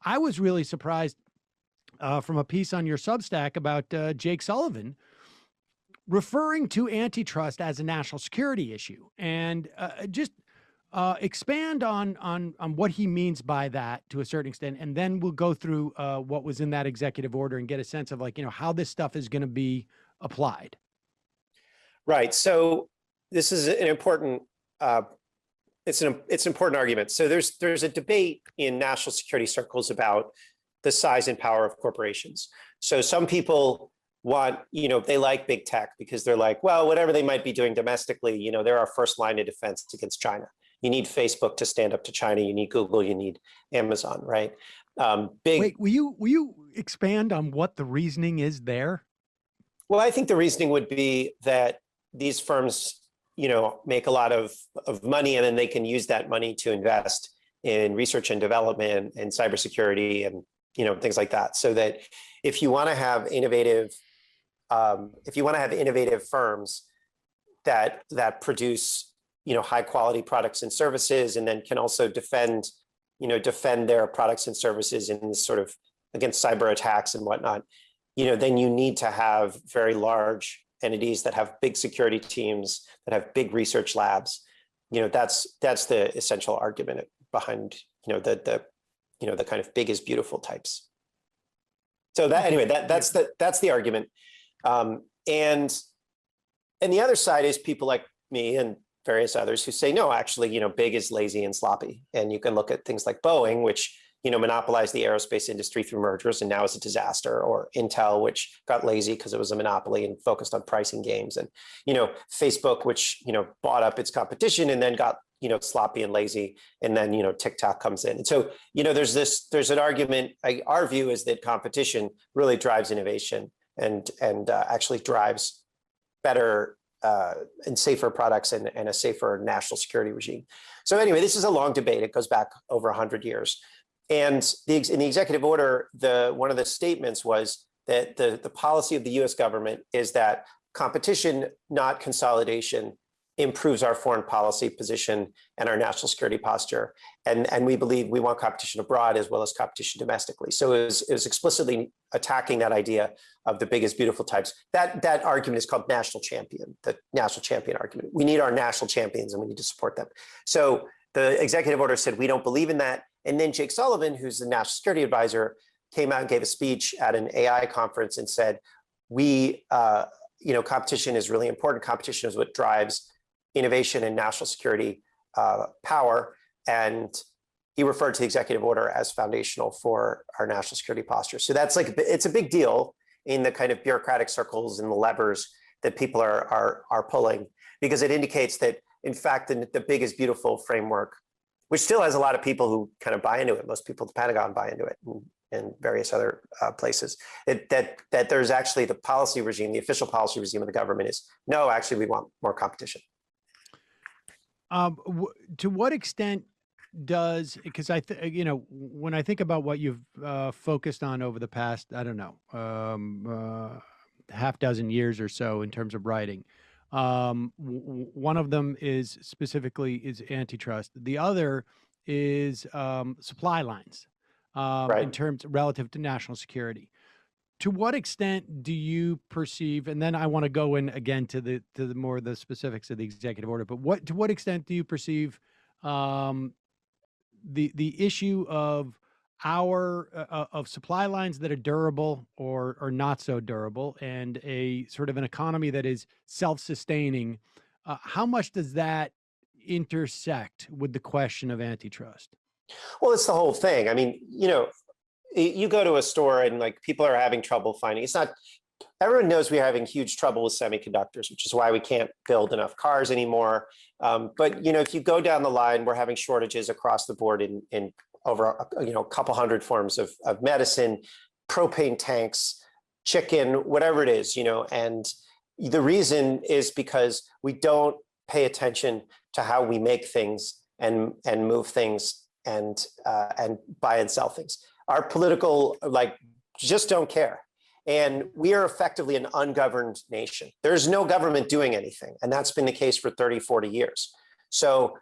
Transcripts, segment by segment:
I was really surprised from a piece on your Substack about Jake Sullivan referring to antitrust as a national security issue, and just expand on what he means by that to a certain extent, and then we'll go through what was in that executive order and get a sense of, like, how this stuff is going to be applied. Right. So this is an important. It's an important argument. So there's a debate in national security circles about the size and power of corporations. So some people want, they like big tech because they're like, well, whatever they might be doing domestically, they're our first line of defense against China. You need Facebook to stand up to China. You need Google. You need Amazon, right? Wait, will you expand on what the reasoning is there? Well, I think the reasoning would be that these firms, make a lot of money, and then they can use that money to invest in research and development and cybersecurity and things like that. So that if you want to have innovative firms that produce high quality products and services, and then can also defend their products and services in this sort of against cyber attacks and whatnot, then you need to have very large entities that have big security teams, that have big research labs. That's the essential argument behind the kind of big is beautiful types. So that's the argument. And the other side is people like me and various others who say, no, actually, big is lazy and sloppy. And you can look at things like Boeing, which monopolized the aerospace industry through mergers and now is a disaster, or Intel, which got lazy because it was a monopoly and focused on pricing games, and Facebook, which bought up its competition and then got sloppy and lazy, and then TikTok comes in. And so there's an argument. Our view is that competition really drives innovation and actually drives better and safer products and a safer national security regime. So anyway, this is a long debate. It goes back over 100 years. And in the executive order, one of the statements was that the policy of the US government is that competition, not consolidation, improves our foreign policy position and our national security posture. And we believe we want competition abroad as well as competition domestically. So it was explicitly attacking that idea of the biggest beautiful types. That argument is called national champion, the national champion argument. We need our national champions and we need to support them. So the executive order said, we don't believe in that. And then Jake Sullivan, who's the national security advisor, came out and gave a speech at an AI conference and said, competition is really important. Competition is what drives innovation and national security power. And he referred to the executive order as foundational for our national security posture. So that's it's a big deal in the kind of bureaucratic circles and the levers that people are pulling, because it indicates that, in fact, the big is beautiful framework, which still has a lot of people who kind of buy into it. Most people at the Pentagon buy into it, and various other places. That there's actually the policy regime, the official policy regime of the government is, no, actually, we want more competition. To what extent does, because when I think about what you've focused on over the past, I don't know, half dozen years or so in terms of writing, one of them is specifically antitrust. The other is supply lines Right. in terms relative to national security. To what extent do you perceive, and then I want to go in again to the more the specifics of the executive order, but to what extent do you perceive the issue of of supply lines that are durable or not so durable, and a sort of an economy that is self-sustaining, how much does that intersect with the question of antitrust? Well, it's the whole thing. I mean, you go to a store and people are having trouble finding. It's not, everyone knows we're having huge trouble with semiconductors, which is why we can't build enough cars anymore. But if you go down the line, we're having shortages across the board in over a couple hundred forms of medicine, propane tanks, chicken, whatever it is, and the reason is because we don't pay attention to how we make things and move things and buy and sell things. Our political just don't care. And we are effectively an ungoverned nation. There's no government doing anything. And that's been the case for 30, 40 years. So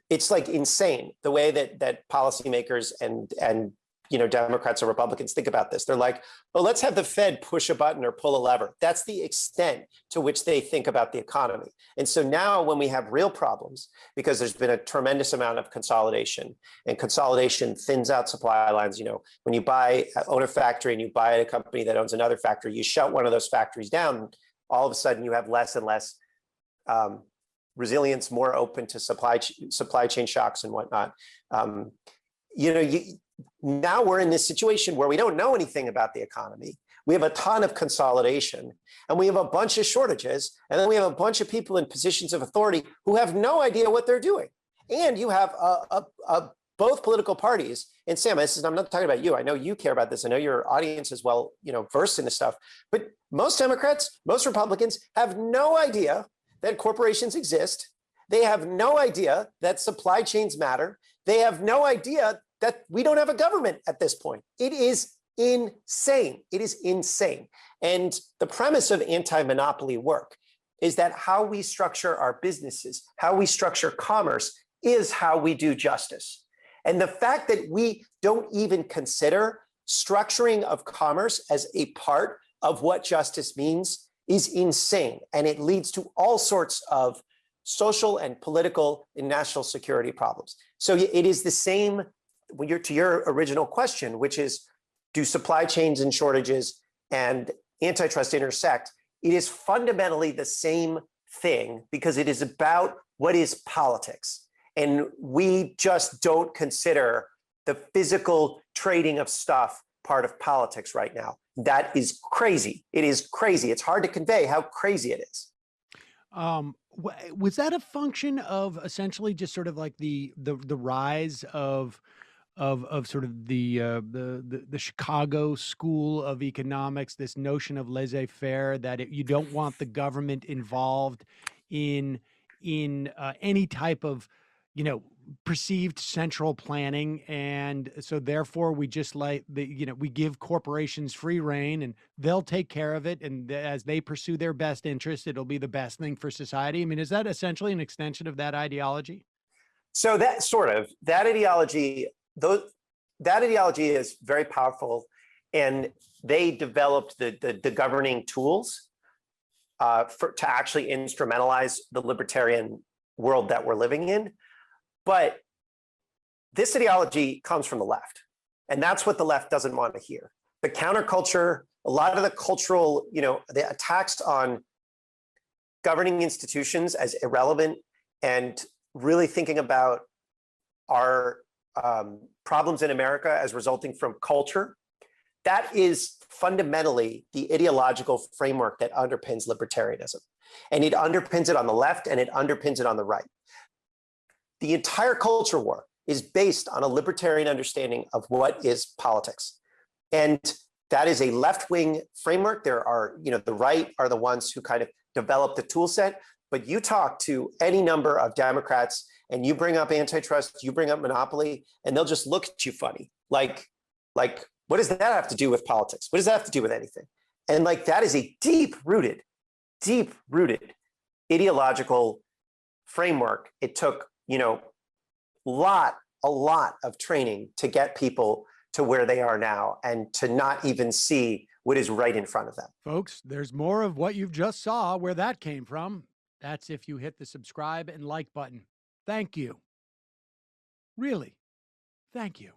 it's insane the way that policymakers and Democrats or Republicans think about this. They're like, oh, let's have the Fed push a button or pull a lever. That's the extent to which they think about the economy. And so now when we have real problems, because there's been a tremendous amount of consolidation, and consolidation thins out supply lines. When you own a factory and you buy a company that owns another factory, you shut one of those factories down, all of a sudden you have less and less resilience, more open to supply chain shocks and whatnot. Now we're in this situation where we don't know anything about the economy. We have a ton of consolidation, and we have a bunch of shortages, and then we have a bunch of people in positions of authority who have no idea what they're doing. And you have both political parties. And Sam, I'm not talking about you. I know you care about this. I know your audience is well, versed in this stuff. But most Democrats, most Republicans have no idea that corporations exist. They have no idea that supply chains matter. They have no idea that we don't have a government at this point. It is insane. It is insane. And the premise of anti-monopoly work is that how we structure our businesses, how we structure commerce, is how we do justice. And the fact that we don't even consider structuring of commerce as a part of what justice means is insane. And it leads to all sorts of social and political and national security problems. So it is the same to your original question, which is, do supply chains and shortages and antitrust intersect? It is fundamentally the same thing, because it is about what is politics. And we just don't consider the physical trading of stuff part of politics right now. That is crazy. It is crazy. It's hard to convey how crazy it is. Was that a function of essentially just sort of like the rise of sort of the Chicago School of Economics, this notion of laissez-faire, that you don't want the government involved in any type of perceived central planning, and so therefore we just we give corporations free rein and they'll take care of it, and as they pursue their best interest, it'll be the best thing for society. I mean, is that essentially an extension of that ideology? So that ideology is very powerful, and they developed the governing tools to actually instrumentalize the libertarian world that we're living in. But this ideology comes from the left, and that's what the left doesn't want to hear. The counterculture, a lot of the cultural, the attacks on governing institutions as irrelevant, and really thinking about our problems in America as resulting from culture, that is fundamentally the ideological framework that underpins libertarianism. And it underpins it on the left, and it underpins it on the right. The entire culture war is based on a libertarian understanding of what is politics. And that is a left-wing framework. There are, the right are the ones who kind of develop the tool set, but you talk to any number of Democrats and you bring up antitrust, you bring up monopoly, and they'll just look at you funny. Like, what does that have to do with politics? What does that have to do with anything? And that is a deep-rooted ideological framework. It took, a lot of training to get people to where they are now, and to not even see what is right in front of them. Folks, there's more of what you've just saw where that came from. That's if you hit the subscribe and like button. Thank you. Really, thank you.